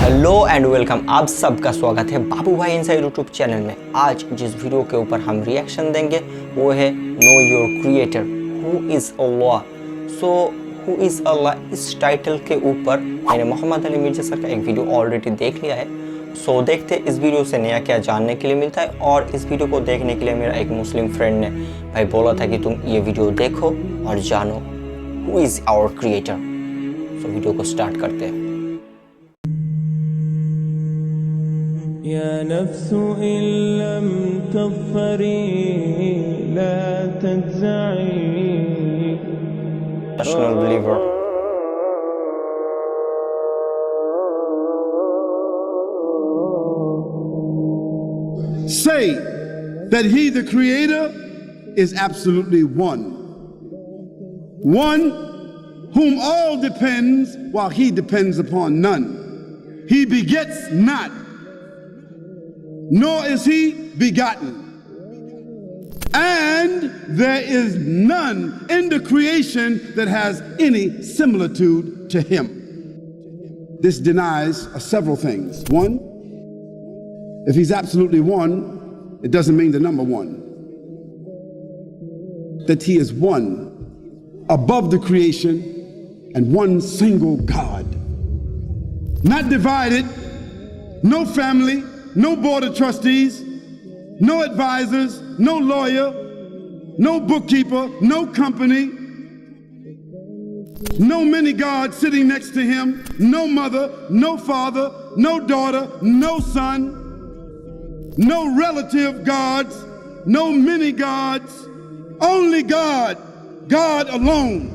Hello and welcome, आप सबका स्वागत है बाबू भाई इनसाइट यूट्यूब चैनल में। आज जिस वीडियो के ऊपर हम रिएक्शन देंगे वो है know your creator, who is Allah. So who is Allah, इस टाइटल के ऊपर मैंने मोहम्मद अली मिर्जा सर का एक वीडियो ऑलरेडी देख लिया है। सो देखते इस वीडियो से नया क्या जानने के लिए मिलता है। और इस वीडियो को देखने के लिए मेरा एक मुस्लिम फ्रेंड ने भाई बोला था कि तुम ये वीडियो देखो और जानो who is our creator. So video को स्टार्ट करते हैं। يا نفس إن لم تظفري لا تجزعي. National believer. Say that he, the creator, is absolutely one. One whom all depends while he depends upon none. He begets not, nor is he begotten. And there is none in the creation that has any similitude to him. This denies several things. One, if he's absolutely one, it doesn't mean the number one. That he is one above the creation and one single God. Not divided, no family, no board of trustees, no advisors, no lawyer, no bookkeeper, no company, no many gods sitting next to him, no mother, no father, no daughter, no son, no relative gods, no many gods, only God, God alone.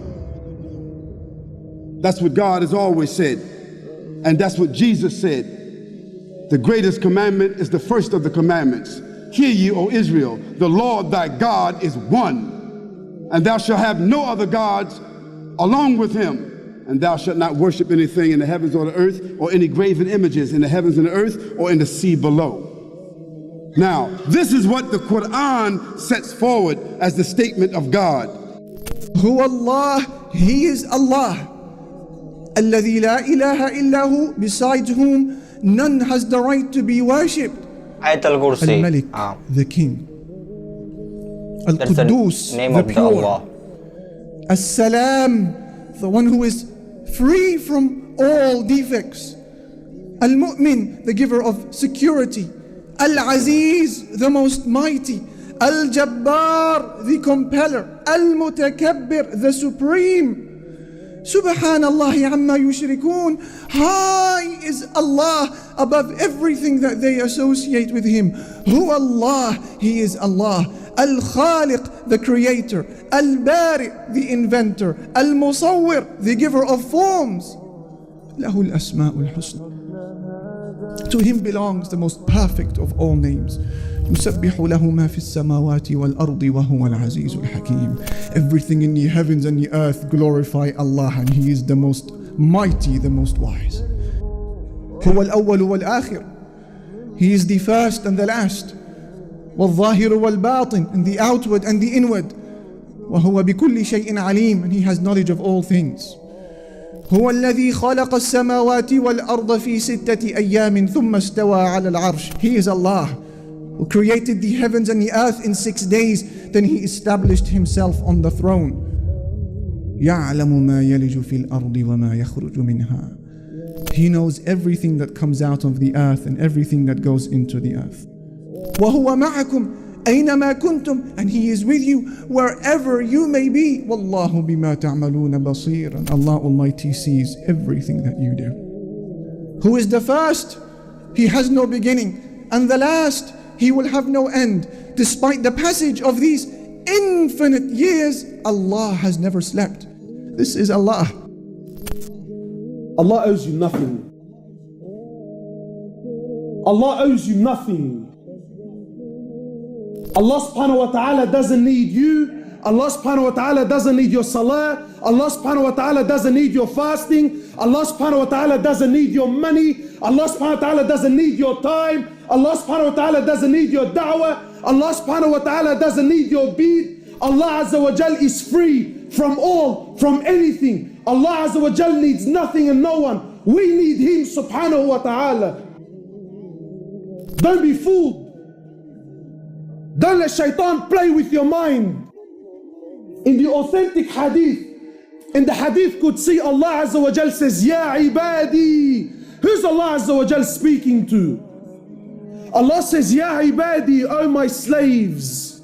That's what God has always said, and that's what Jesus said. The greatest commandment is the first of the commandments. Hear ye, O Israel, the Lord thy God is one, and thou shalt have no other gods along with him, and thou shalt not worship anything in the heavens or the earth, or any graven images in the heavens and the earth, or in the sea below. Now, this is what the Quran sets forward as the statement of God. Hu Allah, He is Allah. Alladhi la ilaha illahu, besides whom none has the right to be worshipped. Ayatul Kursi. Al-Malik, the King. Al-Quddus, the pure. Assalam, the one who is free from all defects. Al-Mu'min, the giver of security. Al-Aziz, the most mighty. Al-Jabbar, the compeller. Al-Mutakabbir, the supreme. Subhanallah amma yushrikun. High is Allah above everything that they associate with him. Hu Allah, he is Allah. Al-Khaliq, the creator. Al-Bari, the inventor. Al-Musawwir, the giver of forms. Lahu al-asma'ul husna. To him belongs the most perfect of all names. يسبح له ما في السماوات والأرض وهو العزيز الحكيم. Everything in the heavens and the earth glorify Allah, and He is the most mighty, the most wise. هو الأول والآخر. He is the first and the last. والظاهر والباطن, and the outward and the inward. وهو بكل شيء عليم, and He has knowledge of all things. هو الذي خلق السماوات والأرض في 6 أيام ثم استوى على العرش. He is Allah who created the heavens and the earth in 6 days, then He established Himself on the throne. يعلم ما يلج في الأرض وما يخرج منها. He knows everything that comes out of the earth and everything that goes into the earth. وهو معكم أينما كنتم, and He is with you wherever you may be. والله بما تعملون بصير, and Allah Almighty sees everything that you do. Who is the first? He has no beginning, and the last, He will have no end. Despite the passage of these infinite years, Allah has never slept. This is Allah. Allah owes you nothing. Allah owes you nothing. Allah subhanahu wa ta'ala doesn't need you. Allah subhanahu wa ta'ala doesn't need your salah. Allah subhanahu wa ta'ala doesn't need your fasting. Allah subhanahu wa ta'ala doesn't need your money. Allah subhanahu wa ta'ala doesn't need your time. Allah subhanahu wa ta'ala doesn't need your da'wah. Allah subhanahu wa ta'ala doesn't need your bead. Allah Azza wa Jal is free from all, from anything. Allah Azza wa Jal needs nothing and no one. We need Him subhanahu wa ta'ala. Don't be fooled. Don't let shaitan play with your mind. In the authentic hadith, in the hadith Qudsi, Allah Azza wa Jal says, Ya ibadi. Who's Allah Azza wa Jal speaking to? Allah says, Ya ibadi, O my slaves.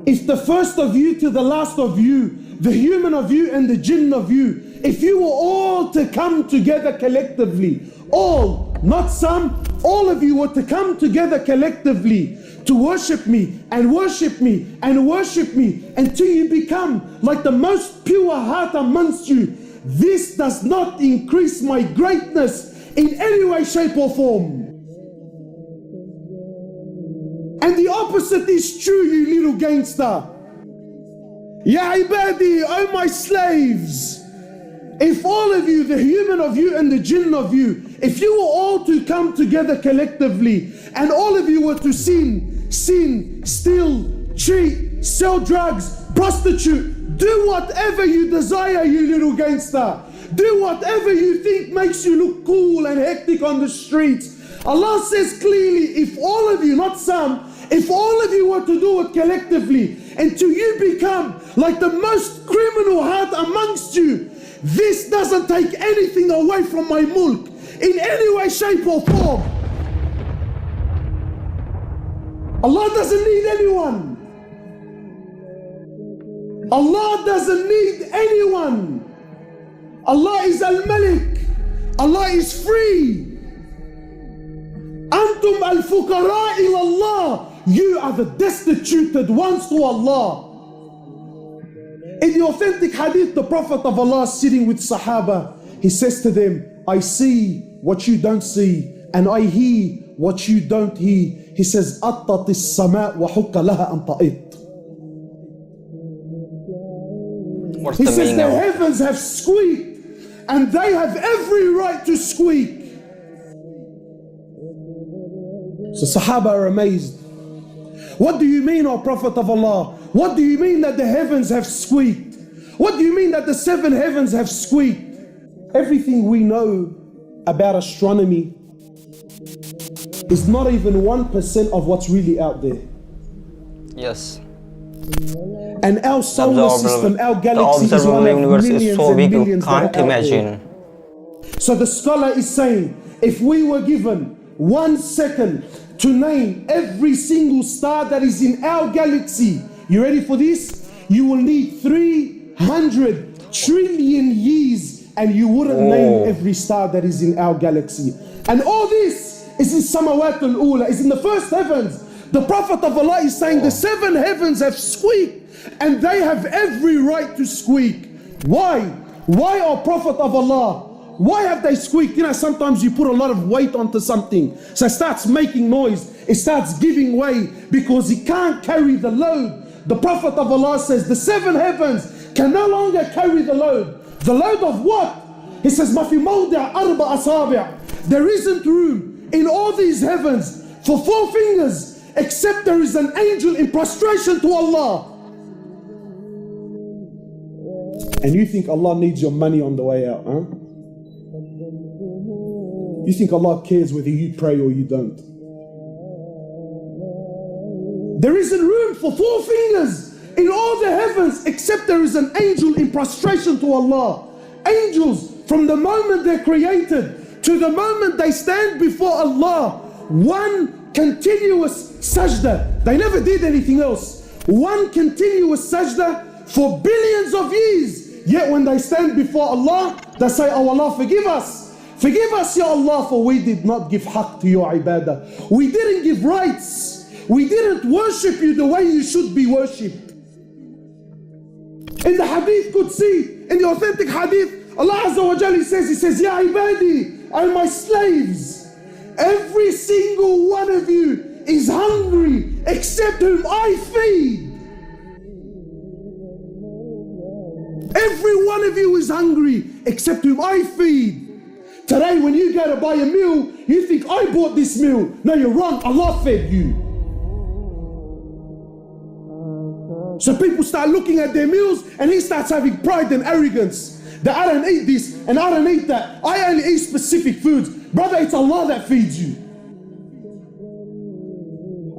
If the first of you to the last of you, the human of you and the jinn of you, if you were all to come together collectively, all, not some, all of you were to come together collectively to worship me and worship me and worship me until you become like the most pure heart amongst you, this does not increase my greatness in any way, shape or form. And the opposite is true, you little gangster. Ya ibadi, O my slaves, if all of you, the human of you and the jinn of you, if you were all to come together collectively and all of you were to sin, steal, cheat, sell drugs, prostitute, do whatever you desire, you little gangster. Do whatever you think makes you look cool and hectic on the streets. Allah says clearly, if all of you, not some, if all of you were to do it collectively until you become like the most criminal heart amongst you, this doesn't take anything away from my mulk in any way, shape or form. Allah doesn't need anyone. Allah doesn't need anyone. Allah is Al-Malik. Allah is free. Antum al-fuqara ila Allah. You are the destituted ones to Allah. In the authentic hadith, the Prophet of Allah sitting with Sahaba, he says to them, I see what you don't see, and I hear what you don't hear. He says, أَطَّتِ السَّمَاء وَحُكَّ لَهَا أَن تَئِطْ. What's He the says meaning the of heavens have squeaked, and they have every right to squeak. So Sahaba are amazed. What do you mean, O Prophet of Allah? What do you mean that the heavens have squeaked? What do you mean that the seven heavens have squeaked? Everything we know about astronomy is not even 1% of what's really out there. Yes. And our solar system, our galaxy the is one of universe millions is so and big you millions can't that are out imagine. there. So the scholar is saying, if we were given 1 second to name every single star that is in our galaxy, you ready for this? You will need 300 trillion years and you wouldn't name every star that is in our galaxy. And all this is in Samawat al-Ula, is in the first heavens. The Prophet of Allah is saying the seven heavens have squeaked and they have every right to squeak. Why? Why, O Prophet of Allah? Why have they squeaked? You know, sometimes you put a lot of weight onto something, so it starts making noise, it starts giving way because it can't carry the load. The Prophet of Allah says the seven heavens can no longer carry the load. The load of what? He says, "Ma fi mawdi' arba asabi'." There isn't room in all these heavens for 4 fingers except there is an angel in prostration to Allah. And you think Allah needs your money on the way out, huh? You think Allah cares whether you pray or you don't? There isn't room for 4 fingers in all the heavens except there is an angel in prostration to Allah. Angels, from the moment they're created to the moment they stand before Allah, one continuous sajda. They never did anything else. One continuous sajda for billions of years. Yet when they stand before Allah, they say, "Oh Allah, forgive us. Forgive us, Ya Allah, for we did not give haqq to your ibadah. We didn't give rights. We didn't worship you the way you should be worshipped." In the hadith Qudsi, in the authentic hadith, Allah Azza wa Jalla says, "Ya ibadi, O my slaves, every single one of you is hungry except whom I feed." Every one of you is hungry except whom I feed. Today when you go to buy a meal, you think I bought this meal. No, you're wrong. Allah fed you. So people start looking at their meals and he starts having pride and arrogance that I don't eat this and I don't eat that. I only eat specific foods. Brother, it's Allah that feeds you.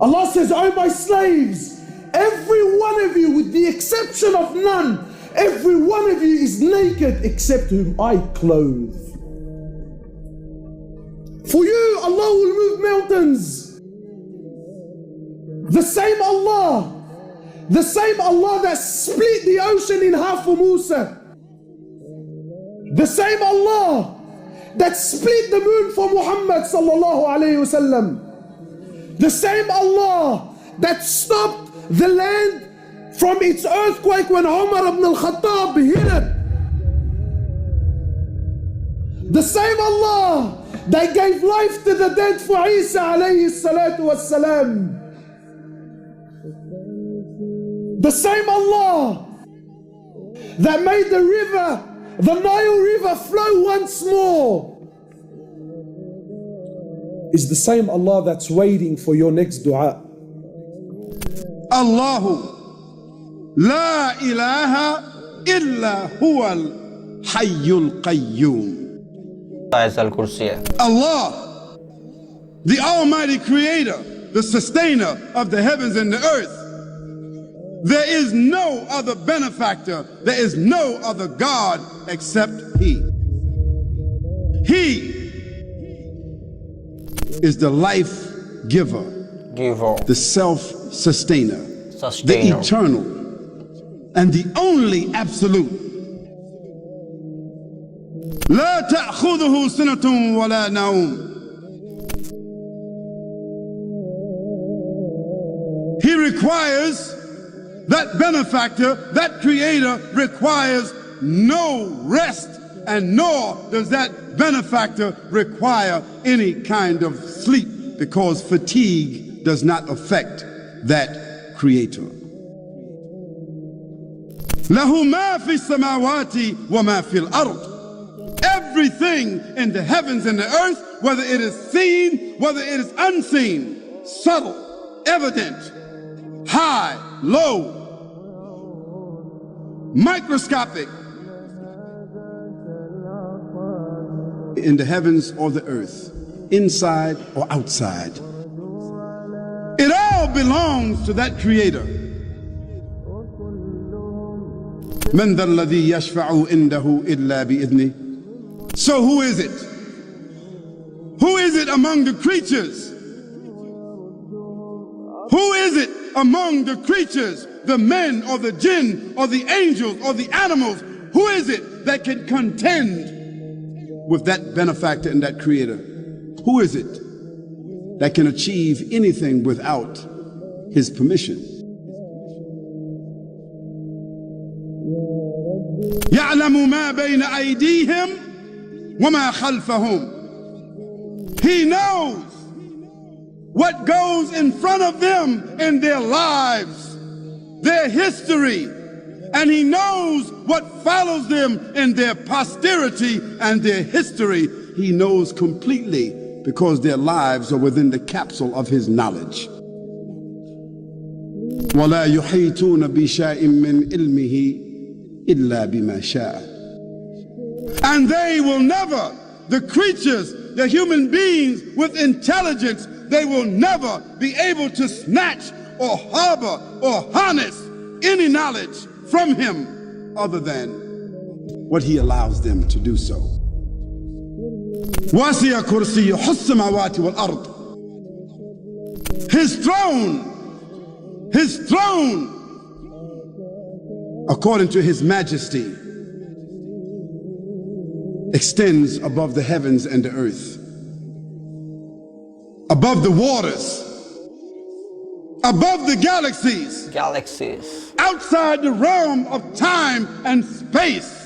Allah says, oh my slaves, every one of you, with the exception of none, every one of you is naked except whom I clothe. For you, Allah will move mountains. The same Allah that split the ocean in half for Musa. The same Allah that split the moon for Muhammad sallallahu alayhi wasallam. The same Allah that stopped the land from its earthquake when Umar ibn al-Khattab hit it. The same Allah that gave life to the dead for Isa alayhi salatu wassalam. The same Allah that made the river, the Nile River, flow once more, is the same Allah that's waiting for your next dua. Allahu la ilaha illa huwal hayyul qayyum. Allah, the Almighty Creator, the Sustainer of the heavens and the earth. There is no other benefactor, there is no other God except He. He is the life giver, the self-sustainer, the eternal, and the only absolute. لا تأخذه سنة ولا نوم. He requires, that benefactor, that creator requires no rest, and nor does that benefactor require any kind of sleep, because fatigue does not affect that creator. له ما في السماوات وما في الأرض. Everything in the heavens and the earth, whether it is seen, whether it is unseen, subtle, evident, high, low, microscopic, in the heavens or the earth, inside or outside, it all belongs to that creator. من ذا الذي يشفع عنده إلا بإذنه. So who is it? Who is it among the creatures? Who is it among the creatures, the men or the jinn or the angels or the animals? Who is it that can contend with that benefactor and that creator? Who is it that can achieve anything without his permission? يعلم ما بين أيديهم وما خلفهم. He knows what goes in front of them in their lives, their history, and he knows what follows them in their posterity and their history. He knows completely, because their lives are within the capsule of his knowledge. ولا يحيطون بشيء من علمه إلا بما شاء. And they will never, the creatures, the human beings with intelligence, they will never be able to snatch or harbor or harness any knowledge from him other than what he allows them to do so. وَسِعَ كُرْسِيُّهُ السَّمَاوَاتِ وَالْأَرْضِ. His throne, according to his majesty, extends above the heavens and the earth, above the waters, above the galaxies, outside the realm of time and space.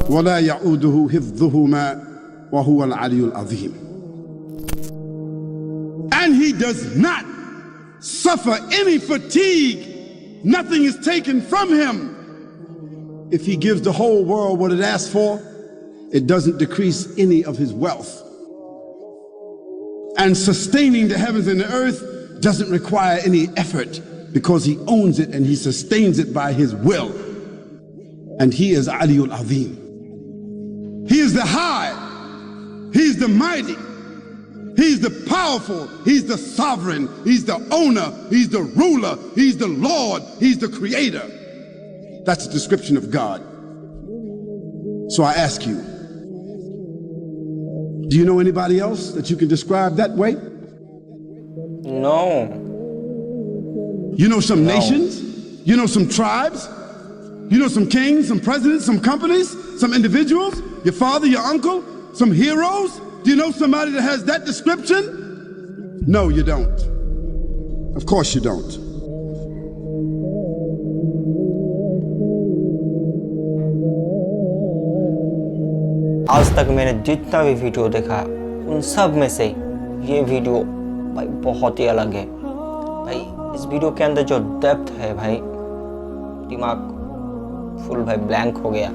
ولا يعوده حفظهما وهو العلي العظيم. And he does not suffer any fatigue. Nothing is taken from him. If he gives the whole world what it asks for, it doesn't decrease any of his wealth. And sustaining the heavens and the earth doesn't require any effort, because he owns it and he sustains it by his will. And he is Aliul Azim. He is the high. He's the mighty. He's the powerful. He's the sovereign. He's the owner. He's the ruler. He's the Lord. He's the creator. That's the description of God. So I ask you, do you know anybody else that you can describe that way? No. You know some nations? You know some tribes? You know some kings, some presidents, some companies, some individuals? Your father, your uncle? Some heroes? Do you know somebody that has that description? No, you don't. Of course you don't. आज तक मैंने जितना भी video देखा उन सब में से ये वीडियो भाई बहुत ही अलग है भाई। इस वीडियो के अंदर जो डेप्थ है भाई, दिमाग फुल भाई ब्लैंक हो गया।